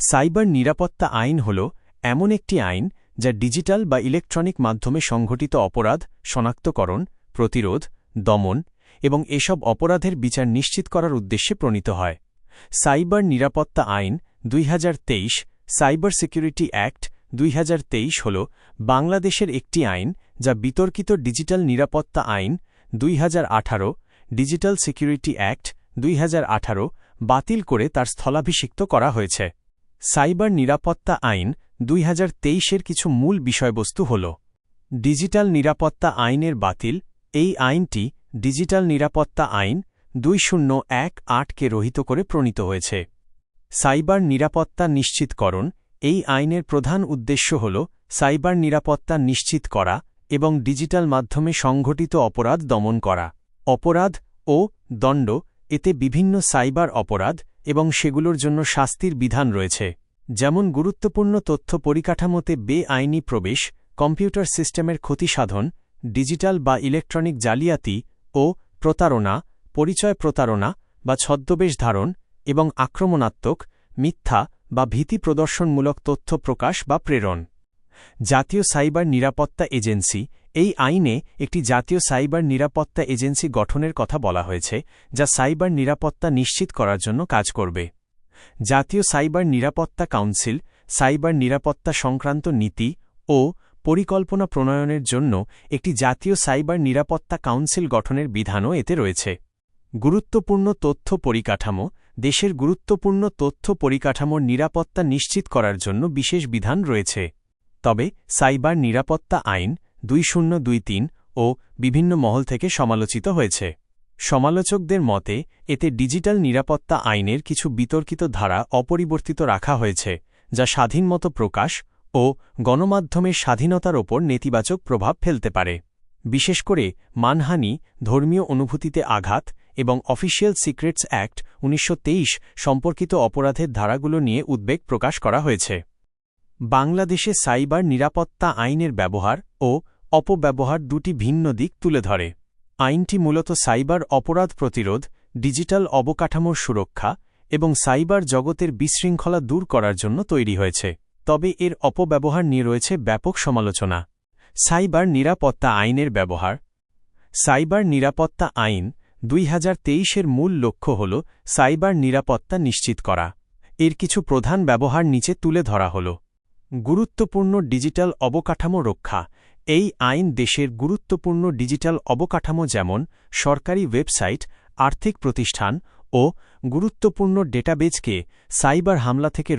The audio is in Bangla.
সাইবার নিরাপত্তা আইন হল এমন একটি আইন যা ডিজিটাল বা ইলেকট্রনিক মাধ্যমে সংঘটিত অপরাধ শনাক্তকরণ, প্রতিরোধ, দমন এবং এসব অপরাধের বিচার নিশ্চিত করার উদ্দেশ্যে প্রণীত হয়। সাইবার নিরাপত্তা আইন ২০২৩, সাইবার সিকিউরিটি অ্যাক্ট ২০২৩ হল বাংলাদেশের একটি আইন যা বিতর্কিত ডিজিটাল নিরাপত্তা আইন ২০১৮, ডিজিটাল সিকিউরিটি অ্যাক্ট ২০১৮ বাতিল করে তার স্থলাভিষিক্ত করা হয়েছে। সাইবার নিরাপত্তা আইন ২০২৩-এর কিছু মূল বিষয়বস্তু হল: ডিজিটাল নিরাপত্তা আইনের বাতিল। এই আইনটি ডিজিটাল নিরাপত্তা আইন ২০১৮-কে রহিত করে প্রণীত হয়েছে। সাইবার নিরাপত্তা নিশ্চিতকরণ। এই আইনের প্রধান উদ্দেশ্য হল সাইবার নিরাপত্তা নিশ্চিত করা এবং ডিজিটাল মাধ্যমে সংঘটিত অপরাধ দমন করা। অপরাধ ও দণ্ড। এতে বিভিন্ন সাইবার অপরাধ এবং সেগুলোর জন্য শাস্তির বিধান রয়েছে, যেমন গুরুত্বপূর্ণ তথ্য পরিকাঠামোতে বেআইনি প্রবেশ, কম্পিউটার সিস্টেমের ক্ষতিসাধন, ডিজিটাল বা ইলেকট্রনিক জালিয়াতি ও প্রতারণা, পরিচয় প্রতারণা বা ছদ্মবেশ ধারণ এবং আক্রমণাত্মক, মিথ্যা বা ভীতি প্রদর্শনমূলক তথ্য প্রকাশ বা প্রেরণ। জাতীয় সাইবার নিরাপত্তা এজেন্সি। এই আইনে একটি জাতীয় সাইবার নিরাপত্তা এজেন্সি গঠনের কথা বলা হয়েছে, যা সাইবার নিরাপত্তা নিশ্চিত করার জন্য কাজ করবে। জাতীয় সাইবার নিরাপত্তা কাউন্সিল সাইবার নিরাপত্তা সংক্রান্ত নীতি ও পরিকল্পনা প্রণয়নের জন্য একটি জাতীয় সাইবার নিরাপত্তা কাউন্সিল গঠনের বিধানও এতে রয়েছে। গুরুত্বপূর্ণ তথ্য পরিকাঠামো। দেশের গুরুত্বপূর্ণ তথ্য পরিকাঠামোর নিরাপত্তা নিশ্চিত করার জন্য বিশেষ বিধান রয়েছে। তবে সাইবার নিরাপত্তা আইন ২০২৩ ও বিভিন্ন মহল থেকে সমালোচিত হয়েছে। সমালোচকদের মতে এতে ডিজিটাল নিরাপত্তা আইনের কিছু বিতর্কিত ধারা অপরিবর্তিত রাখা হয়েছে, যা স্বাধীনমত প্রকাশ ও গণমাধ্যমের স্বাধীনতার ওপর নেতিবাচক প্রভাব ফেলতে পারে। বিশেষ করে মানহানি, ধর্মীয় অনুভূতিতে আঘাত এবং অফিসিয়াল সিক্রেটস অ্যাক্ট ১৯২৩ সম্পর্কিত অপরাধের ধারাগুলো নিয়ে উদ্বেগ প্রকাশ করা হয়েছে। বাংলাদেশে সাইবার নিরাপত্তা আইনের ব্যবহার ও অপব্যবহার দুটি ভিন্ন দিক তুলে ধরে। আইনটি মূলত সাইবার অপরাধ প্রতিরোধ, ডিজিটাল অবকাঠামোর সুরক্ষা এবং সাইবার জগতের বিশৃঙ্খলা দূর করার জন্য তৈরি হয়েছে। তবে এর অপব্যবহার নিয়ে রয়েছে ব্যাপক সমালোচনা। সাইবার নিরাপত্তা আইনের ব্যবহার। সাইবার নিরাপত্তা আইন ২০২৩-এর মূল লক্ষ্য হল সাইবার নিরাপত্তা নিশ্চিত করা। এর কিছু প্রধান ব্যবহার নিচে তুলে ধরা হল: গুরুত্বপূর্ণ ডিজিটাল অবকাঠামো রক্ষা। এই আইন দেশের গুরুত্বপূর্ণ ডিজিটাল অবকাঠামো যেমন সরকারি ওয়েবসাইট, আর্থিক প্রতিষ্ঠান ও গুরুত্বপূর্ণ ডেটাবেজকে সাইবার হামলা থেকে